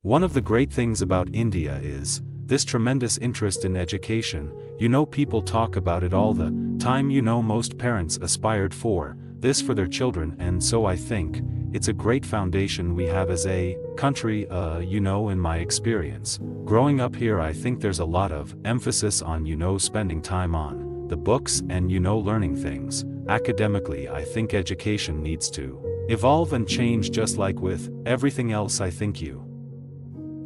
One of the great things about India is this tremendous interest in education. People talk about it all the time. Most parents aspired for this for their children, and so I think it's a great foundation we have as a country. In my experience growing up here, I think there's a lot of emphasis on spending time on the books and learning things. Academically, I think education needs to evolve and change, just like with everything else. I think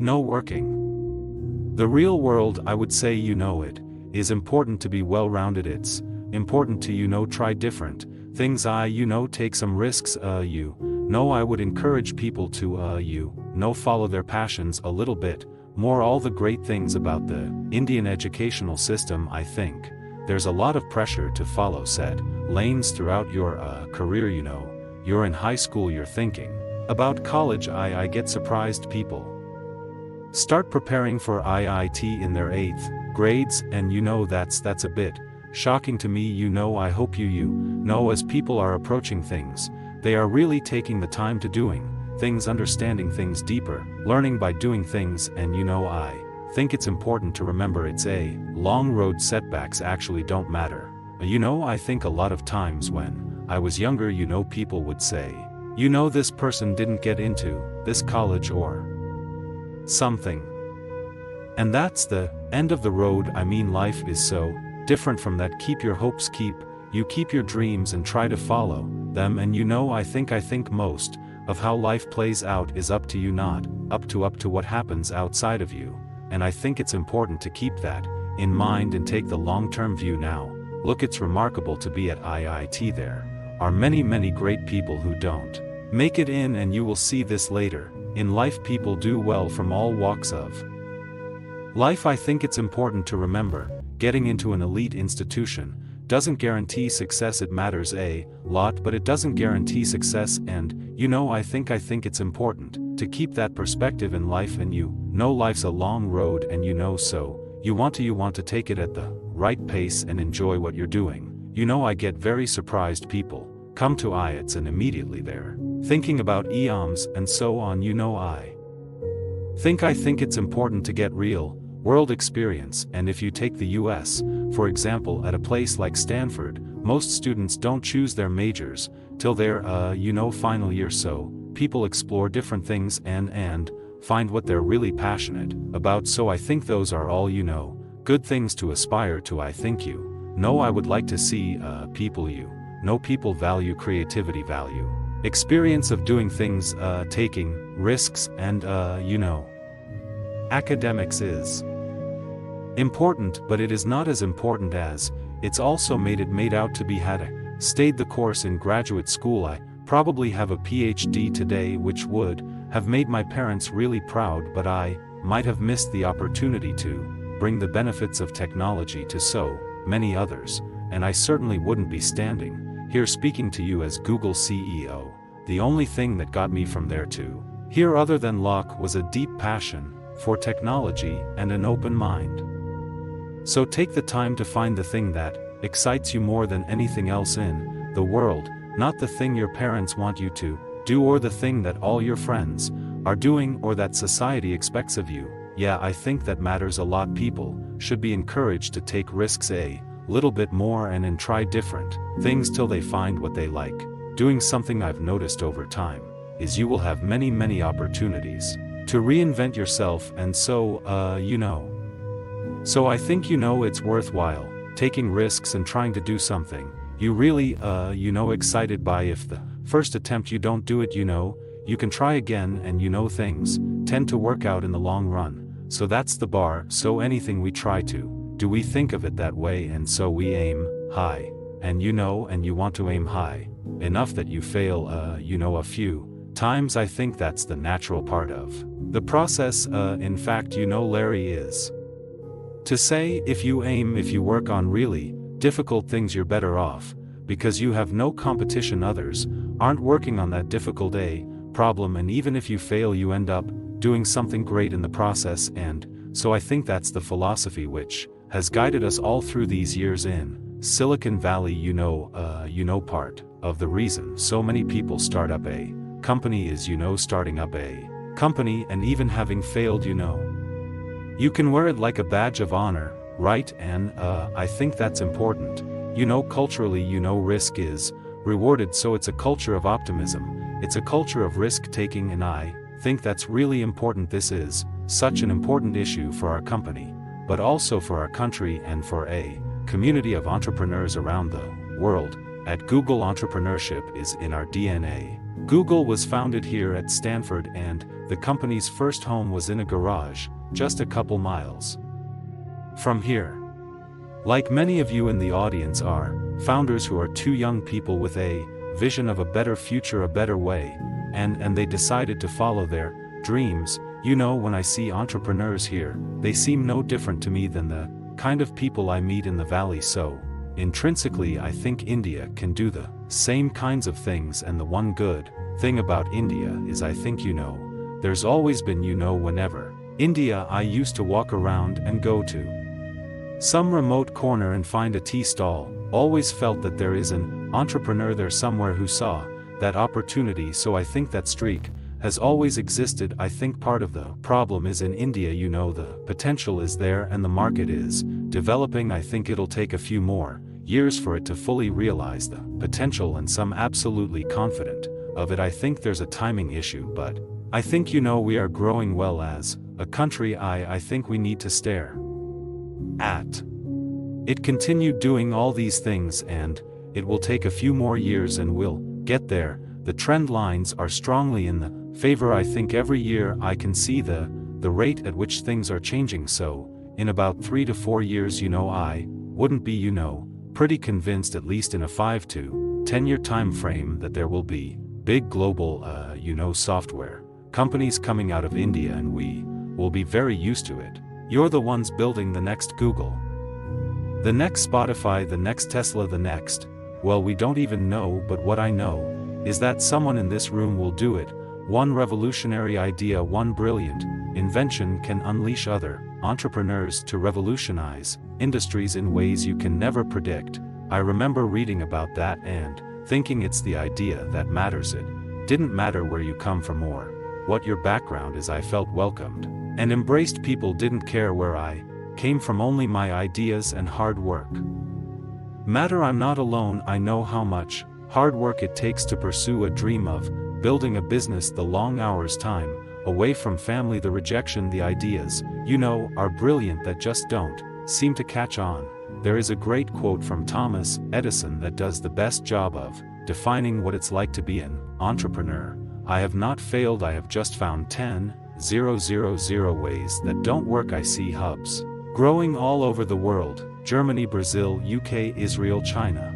working the real world, I would say it is important to be well-rounded. It's important to try different things. Take some risks. I would encourage people to follow their passions a little bit more. All the great things about the Indian educational system, I think there's a lot of pressure to follow set lanes throughout your career. You're in high school, you're thinking about college. I get surprised people start preparing for IIT in their 8th grades, and that's a bit shocking to me. I hope as people are approaching things, they are really taking the time to doing things, understanding things deeper, learning by doing things. And I think it's important to remember it's a long road. Setbacks actually don't matter. I think a lot of times when I was younger, people would say, this person didn't get into this college or something, and that's the end of the road. Life is so different from that. Keep your hopes, keep your dreams, and try to follow them. And I think most of how life plays out is up to you, not up to what happens outside of you. And I think it's important to keep that in mind and take the long-term view. Now look, it's remarkable to be at IIT. There are many great people who don't make it in, and you will see this later in life. People do well from all walks of life. I think it's important to remember, getting into an elite institution doesn't guarantee success. It matters a lot, but it doesn't guarantee success. And I think it's important to keep that perspective in life. And life's a long road, and so you want to take it at the right pace and enjoy what you're doing. I get very surprised people come to IITs and immediately they're thinking about EOMs and so on. I think it's important to get real world experience. And if you take the US, for example, at a place like Stanford, most students don't choose their majors till their final year. So people explore different things and find what they're really passionate about. So I think those are all good things to aspire to. I think I would like to see people value creativity, value experience of doing things, taking risks, and academics is important, but it is not as important as it's also made out to be. Had I stayed the course in graduate school, I probably have a PhD today, which would have made my parents really proud, but I might have missed the opportunity to bring the benefits of technology to so many others, and I certainly wouldn't be standing here speaking to you as Google CEO. The only thing that got me from there to here, other than luck, was a deep passion for technology and an open mind. So take the time to find the thing that excites you more than anything else in the world, not the thing your parents want you to do, or the thing that all your friends are doing, or that society expects of you. Yeah, I think that matters a lot. People should be encouraged to take risks a little bit more and try different things till they find what they like. Doing something I've noticed over time is you will have many opportunities to reinvent yourself, and so I think it's worthwhile taking risks and trying to do something you really excited by. If the first attempt you don't do it, you can try again, and things tend to work out in the long run. So that's the bar. So anything we try to do, we think of it that way, and so we aim high, and you want to aim high enough that you fail a few times. I think that's the natural part of the process. In fact, Larry is to say, if you work on really difficult things, you're better off, because you have no competition. Others aren't working on that difficult problem, and even if you fail, you end up doing something great in the process. And so I think that's the philosophy which has guided us all through these years in Silicon Valley. Part of the reason so many people start up a company is starting up a company and even having failed you can wear it like a badge of honor, right? And I think that's important. Culturally risk is rewarded, so it's a culture of optimism, it's a culture of risk-taking, and I think that's really important. This is such an important issue for our company, but also for our country and for a community of entrepreneurs around the world. At Google, entrepreneurship is in our DNA. Google was founded here at Stanford, and the company's first home was in a garage, just a couple miles from here. Like many of you in the audience are founders who are two young people with a vision of a better future, a better way, and they decided to follow their dreams. When I see entrepreneurs here, they seem no different to me than the kind of people I meet in the valley. So, intrinsically, I think India can do the same kinds of things, and the one good thing about India is I think there's always been whenever India I used to walk around and go to some remote corner and find a tea stall, always felt that there is an entrepreneur there somewhere who saw that opportunity. So I think that streak has always existed. I think part of the problem is in India, the potential is there and the market is developing. I think it'll take a few more years for it to fully realize the potential, and some absolutely confident of it. I think there's a timing issue, but I think we are growing well as a country. I think we need to stare at it, continued doing all these things, and it will take a few more years and we'll get there. The trend lines are strongly in the favor. I think every year I can see the rate at which things are changing. So in about 3 to 4 years, I wouldn't be pretty convinced, at least in a 5 to 10 year time frame, that there will be big global software companies coming out of India, and we will be very used to it. You're the ones building the next Google, the next Spotify, the next Tesla, the next, well, we don't even know, but what I know is that someone in this room will do it. One revolutionary idea, one brilliant invention can unleash other entrepreneurs to revolutionize industries in ways you can never predict. I remember reading about that and thinking it's the idea that matters. It didn't matter where you come from or what your background is. I felt welcomed and embraced. People didn't care where I came from, only my ideas and hard work matter. I'm not alone. I know how much hard work it takes to pursue a dream of building a business, the long hours, time away from family, the rejection, the ideas are brilliant that just don't seem to catch on. There is a great quote from Thomas Edison that does the best job of defining what it's like to be an entrepreneur. I have not failed, I have just found 10,000 ways that don't work. I see hubs growing all over the world: Germany, Brazil, UK, Israel, China.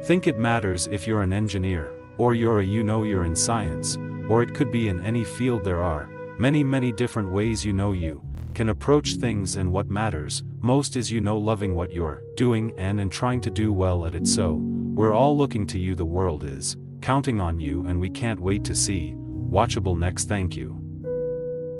Think it matters if you're an engineer, or you're you're in science, or it could be in any field. There are many different ways you can approach things, and what matters most is loving what you're doing and trying to do well at it. So, we're all looking to you, the world is counting on you, and we can't wait to see watchable next. Thank you.